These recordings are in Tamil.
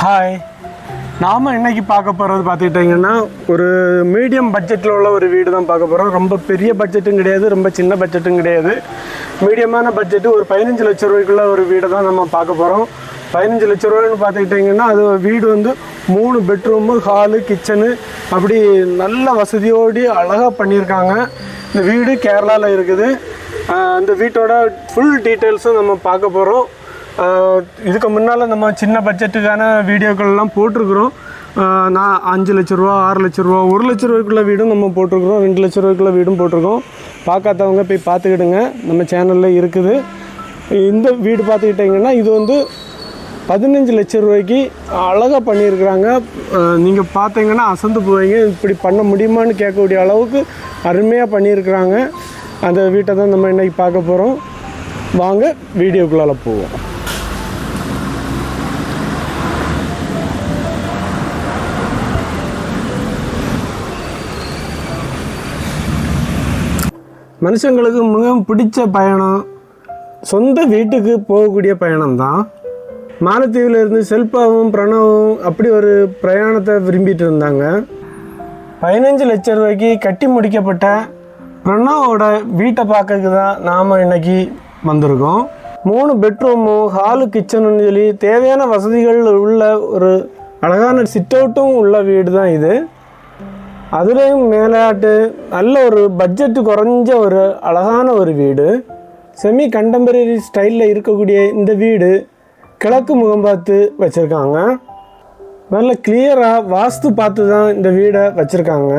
ஹாய், நாம் இன்றைக்கி பார்க்க போகிறது பார்த்துக்கிட்டிங்கன்னா ஒரு மீடியம் பட்ஜெட்டில் உள்ள ஒரு வீடு தான் பார்க்க போகிறோம். ரொம்ப பெரிய பட்ஜெட்டும் கிடையாது, ரொம்ப சின்ன பட்ஜெட்டும் கிடையாது. மீடியமான பட்ஜெட்டு ஒரு 15 லட்ச ரூபாய்க்குள்ள ஒரு வீடை தான் நம்ம பார்க்க போகிறோம். 15 லட்ச ரூபாய்னு பார்த்துக்கிட்டிங்கன்னா அது வீடு வந்து 3 பெட்ரூமு, ஹாலு, கிச்சனு அப்படி நல்ல வசதியோடு அழகாக பண்ணியிருக்காங்க. இந்த வீடு கேரளாவில் இருக்குது. அந்த வீட்டோட ஃபுல் டீட்டெயில்ஸும் நம்ம பார்க்க போகிறோம். இதுக்கு முன்னால் நம்ம சின்ன பட்ஜெட்டுக்கான வீடியோக்கள்லாம் போட்டிருக்கிறோம். நான் 5 லட்ச ரூபா, 6 லட்ச ரூபா, 1 லட்ச ரூபாய்க்குள்ள வீடும் நம்ம போட்டிருக்கிறோம், 2 லட்ச ரூபாய்க்குள்ள வீடும் போட்டிருக்கோம். பார்க்காதவங்க போய் பார்த்துக்கிடுங்க, நம்ம சேனலில் இருக்குது. இந்த வீடு பார்த்துக்கிட்டிங்கன்னா இது வந்து 15 லட்ச ரூபாய்க்கு அழகாக பண்ணியிருக்கிறாங்க. நீங்கள் பார்த்தீங்கன்னா அசந்து போவீங்க, இப்படி பண்ண முடியுமான்னு கேட்கக்கூடிய அளவுக்கு அருமையாக பண்ணியிருக்கிறாங்க. அந்த வீட்டை தான் நம்ம இன்றைக்கி பார்க்க போகிறோம். வாங்க வீடியோக்குள்ளால் போவோம். மனுஷங்களுக்கு மிகவும் பிடிச்ச பயணம் சொந்த வீட்டுக்கு போகக்கூடிய பயணம்தான். மாலத்தீவில் இருந்து செல்பாவும் பிரணவும் அப்படி ஒரு பிரயாணத்தை விரும்பிட்டு இருந்தாங்க. 15 லட்ச ரூபாய்க்கு கட்டி முடிக்கப்பட்ட பிரணவோட வீட்டை பார்க்கறதுக்கு தான் நாம் இன்றைக்கி வந்திருக்கோம். 3 பெட்ரூமும், ஹாலு, கிச்சனுன்னு சொல்லி தேவையான வசதிகள் உள்ள ஒரு அழகான சிட் அவுட்டும் உள்ள வீடு தான் இது. அதுலேயும் மேலாட்டு நல்ல ஒரு பட்ஜெட்டு குறைஞ்ச ஒரு அழகான ஒரு வீடு. செமி கண்டெம்பரரி ஸ்டைலில் இருக்கக்கூடிய இந்த வீடு கிழக்கு முகம் பார்த்து வச்சுருக்காங்க. நல்ல கிளியராக வாஸ்து பார்த்து தான் இந்த வீடை வச்சுருக்காங்க.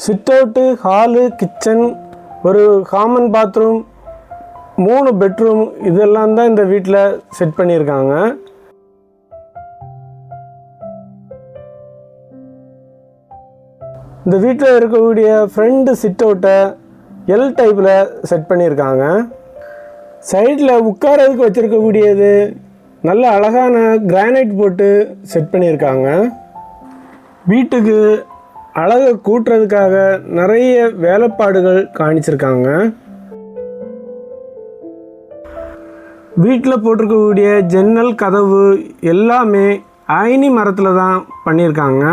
சிட் அவுட்டு, ஹாலு, கிச்சன், ஒரு காமன் பாத்ரூம், 3 பெட்ரூம் இதெல்லாம் தான் இந்த வீட்டில் செட் பண்ணியிருக்காங்க. இந்த வீட்டில் இருக்கக்கூடிய ஃப்ரண்ட் சிட் அவுட்டை எல் டைப்பில் செட் பண்ணியிருக்காங்க. சைடில் உட்காரதுக்கு வச்சுருக்கக்கூடியது நல்ல அழகான கிரானைட் போட்டு செட் பண்ணியிருக்காங்க. வீட்டுக்கு அழகை கூட்டுறதுக்காக நிறைய வேலைப்பாடுகள் காணிச்சிருக்காங்க. வீட்டில் போட்டிருக்கக்கூடிய ஜன்னல், கதவு எல்லாமே ஐனி மரத்தில் தான் பண்ணியிருக்காங்க.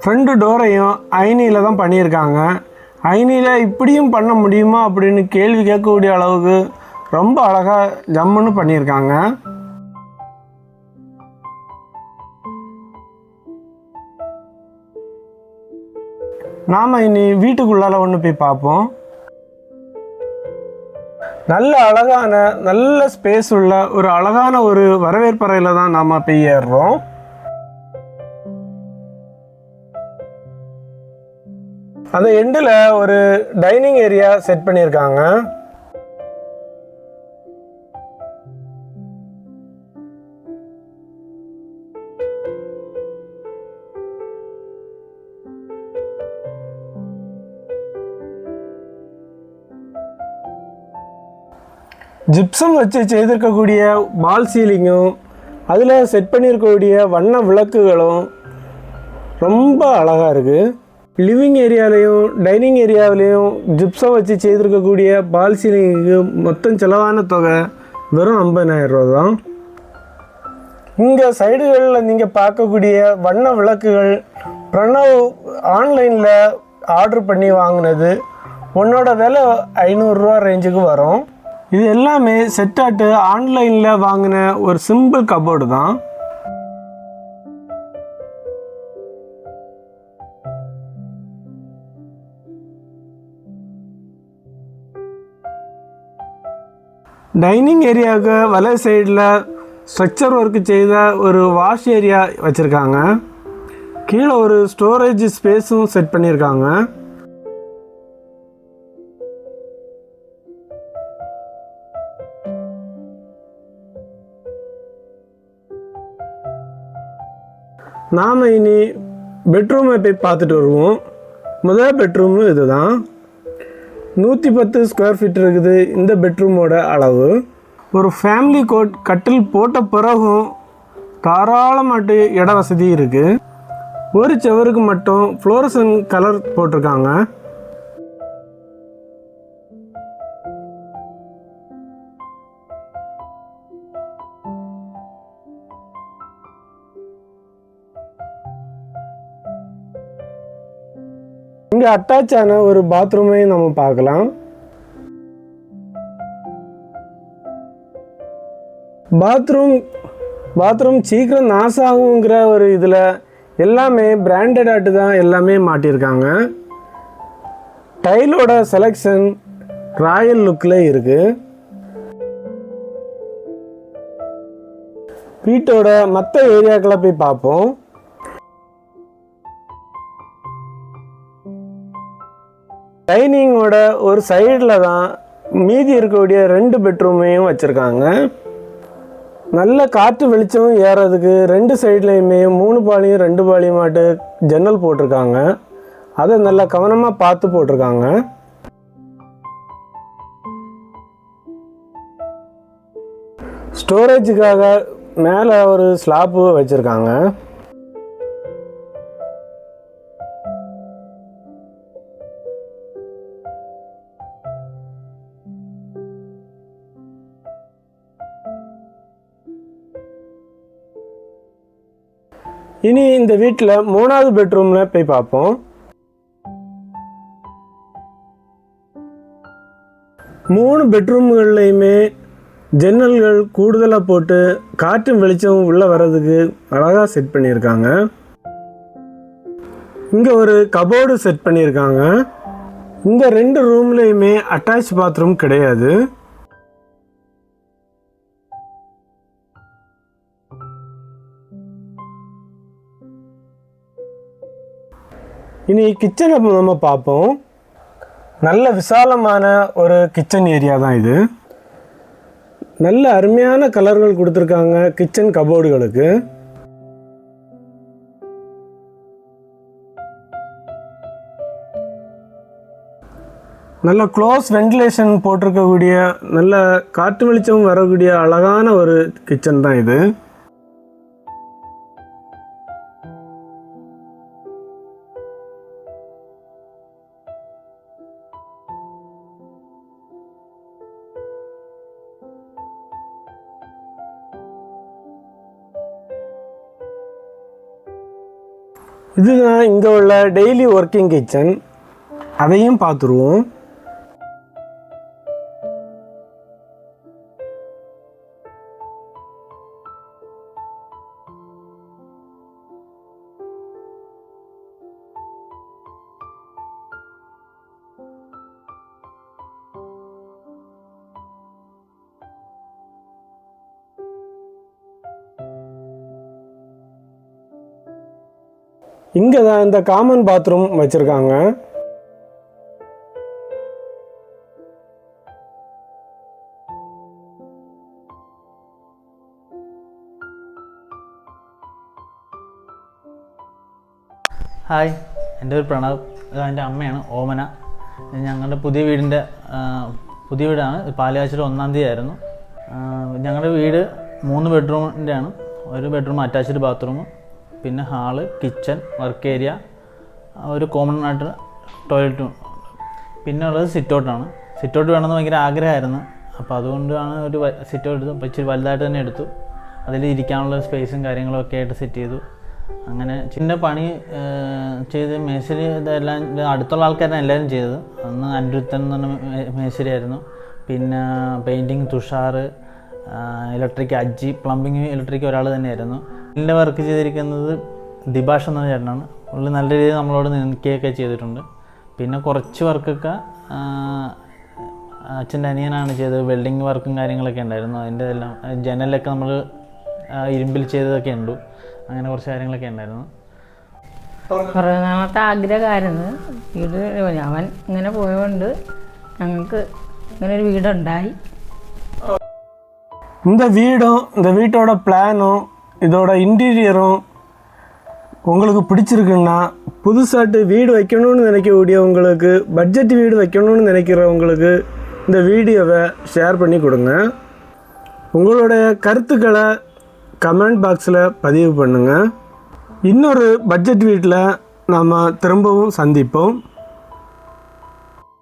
ஃப்ரண்ட் டோரையும் ஐனியில் தான் பண்ணியிருக்காங்க. ஐனியில் இப்படியும் பண்ண முடியுமா அப்படின்னு கேள்வி கேட்கக்கூடிய அளவுக்கு ரொம்ப அழகாக ஜம்முன்னு பண்ணியிருக்காங்க. நாம் இனி வீட்டுக்குள்ளால ஒன்று போய் பார்ப்போம். நல்ல அழகான நல்ல ஸ்பேஸ் உள்ள ஒரு அழகான ஒரு வரவேற்பறையில் தான் நாம் போய் ஏறுறோம். அந்த எண்டில் ஒரு டைனிங் ஏரியா செட் பண்ணியிருக்காங்க. ஜிப்சம் வச்சு செய்திருக்கக்கூடிய பால் சீலிங்கும் அதில் செட் பண்ணியிருக்கக்கூடிய வண்ண விளக்குகளும் ரொம்ப அழகாக இருக்குது. லிவிங் ஏரியாலையும் டைனிங் ஏரியாவிலையும் ஜிப்சம் வச்சு செய்திருக்கக்கூடிய பால் சீலிங்குக்கு மொத்தம் செலவான தொகை வெறும் 50,000 ரூபா தான். இங்கே சைடுகளில் நீங்கள் பார்க்கக்கூடிய வண்ண விளக்குகள் பிரணவ் ஆன்லைனில் ஆர்டர் பண்ணி வாங்கினது. உன்னோட விலை 500 ரூபா ரேஞ்சுக்கு வரும். இது எல்லாமே செட்டாட்டு ஆன்லைனில் வாங்கின ஒரு சிம்பிள் கபோர்டு தான். டைனிங் ஏரியாவுக்கு வலை சைடில் ஸ்ட்ரக்சர் ஒர்க்கு செய்த ஒரு வாஷ் ஏரியா வச்சுருக்காங்க. கீழே ஒரு ஸ்டோரேஜ் ஸ்பேஸும் செட் பண்ணியிருக்காங்க. நாம் இனி பெட்ரூமை போய் பார்த்துட்டு வருவோம். முதல் பெட்ரூமு இது தான். 110 ஸ்கொயர் ஃபீட் இருக்குது இந்த பெட்ரூமோட அளவு. ஒரு ஃபேமிலி கட்டில் போட்ட பிறகும் தாராளமாட்டு இட வசதி இருக்குது. ஒரு செவருக்கு மட்டும் ஃப்ளோரசன் கலர் போட்டிருக்காங்க. இங்கே அட்டாச் ஆன ஒரு பாத்ரூமையும் நம்ம பார்க்கலாம். பாத்ரூம் சீக்கிரம் நாசாகுங்கிற ஒரு இதில் எல்லாமே பிராண்டட் ஆட்டு தான் எல்லாமே மாட்டியிருக்காங்க. டைலோட செலெக்ஷன் ராயல் லுக்கில் இருக்குது. வீட்டோட மற்ற ஏரியாக்களை போய் பார்ப்போம். டைனிங்கோட ஒரு சைடில் தான் மீதி இருக்கக்கூடிய 2 பெட்ரூமையும் வச்சுருக்காங்க. நல்ல காற்று வெளிச்சம் ஏறதுக்கு 2 சைட்லேயுமே 3 பாலியும் 2 பாலியுமாட்டு ஜன்னல் போட்டிருக்காங்க. அதை நல்லா கவனமாக பார்த்து போட்டிருக்காங்க. ஸ்டோரேஜுக்காக மேலே ஒரு ஸ்லாப்பு வச்சுருக்காங்க. இனி இந்த வீட்டில் 3வது பெட்ரூமில் போய் பார்ப்போம். 3 பெட்ரூம்கள்லையுமே ஜன்னல்கள் கூடுதலாக போட்டு காற்றும் வெளிச்சம் உள்ளே வர்றதுக்கு அழகாக செட் பண்ணியிருக்காங்க. இங்கே ஒரு கபோர்டு செட் பண்ணியிருக்காங்க. இந்த 2 ரூம்லேயுமே அட்டாச் பாத்ரூம் கிடையாது. இனி கிச்சனை நம்ம பார்ப்போம். நல்ல விசாலமான ஒரு கிச்சன் ஏரியா தான் இது. நல்ல அருமையான கலர்கள் கொடுத்துருக்காங்க கிச்சன் கபோர்டுகளுக்கு. நல்ல க்ளோஸ் வென்டிலேஷன் போட்டிருக்கக்கூடிய நல்ல காற்று வெளிச்சம் வரக்கூடிய அழகான ஒரு கிச்சன் தான் இது. இதுதான் இங்கே உள்ள டெய்லி ஒர்க்கிங் கிச்சன். அதையும் பார்த்துருவோம். இங்கே தான் இந்த காமன் பாத்ரூம் வச்சுருக்காங்க. ഹായ്, എൻ്റെ പേര് പ്രണവ്. എൻ്റെ അമ്മയാണ് ഓമന. ഞങ്ങളുടെ പുതിയ വീടാണ്. പാലുകാച്ചൽ 1-ാം തീയതി ആയിരുന്നു. ഞങ്ങളുടെ വീട് 3 ബെഡ്റൂമിൻ്റെ ആണ്. ഒരു ബെഡ്റൂം അറ്റാച്ച്ഡ് ബാത്റൂം, പിന്നെ ഹാള്, കിച്ചൺ, വർക്ക് ഏരിയ, ഒരു കോമൺ ആയിട്ട് ടോയ്ലറ്റും, പിന്നെ ഉള്ളത് സിറ്റൗട്ടാണ്. സിറ്റൗട്ട് വേണമെന്ന് ഭയങ്കര ആഗ്രഹമായിരുന്നു. അപ്പോൾ അതുകൊണ്ടാണ് ഒരു സിറ്റൗട്ട് എടുത്തു. അപ്പോൾ ഇച്ചിരി വലുതായിട്ട് തന്നെ എടുത്തു. അതിൽ ഇരിക്കാനുള്ള സ്പേസും കാര്യങ്ങളും ഒക്കെ ആയിട്ട് സെറ്റ് ചെയ്തു. അങ്ങനെ ചിന്ന പണി ചെയ്ത് മേശരി ഇതെല്ലാം അടുത്തുള്ള ആൾക്കാരാണ് എല്ലാവരും ചെയ്തത്. അന്ന് അനിരുദ്ധൻ എന്ന് പറഞ്ഞ മേശരിയായിരുന്നു. പിന്നെ painting Tushar, electric Ajji, plumbing electric ഒരാൾ തന്നെയായിരുന്നു. ഇതിൻ്റെ വർക്ക് ചെയ്തിരിക്കുന്നത് ദിബാഷ് എന്ന ചേട്ടനാണ്. പുള്ളി നല്ല രീതിയിൽ നമ്മളോട് നിൽക്കുകയൊക്കെ ചെയ്തിട്ടുണ്ട്. പിന്നെ കുറച്ച് വർക്കൊക്കെ അച്ഛൻ്റെ അനിയനാണ് ചെയ്തത്. വെൽഡിങ് വർക്കും കാര്യങ്ങളൊക്കെ ഉണ്ടായിരുന്നു. അതിൻ്റെ എല്ലാം ജനലൊക്കെ നമ്മൾ ഇരുമ്പിൽ ചെയ്തതൊക്കെ ഉണ്ട്. അങ്ങനെ കുറച്ച് കാര്യങ്ങളൊക്കെ ഉണ്ടായിരുന്നു. കുറേ നാളത്തെ ആഗ്രഹമായിരുന്നു വീട്. അവൻ ഇങ്ങനെ പോയതുകൊണ്ട് ഞങ്ങൾക്ക് ഇങ്ങനെ ഒരു വീടുണ്ടായി. இந்த வீட்டோட பிளானும் இதோட இன்டீரியரும் உங்களுக்கு பிடிச்சிருக்குன்னா, புதுசாட்டு வீடு வைக்கணும்னு நினைக்கக்கூடியவங்களுக்கு, பட்ஜெட் வீடு வைக்கணும்னு நினைக்கிறவங்களுக்கு இந்த வீடியோவை ஷேர் பண்ணி கொடுங்க. உங்களுடைய கருத்துக்களை கமெண்ட் பாக்ஸில் பதிவு பண்ணுங்கள். இன்னொரு பட்ஜெட் வீட்டில் நாம் திரும்பவும் சந்திப்போம்.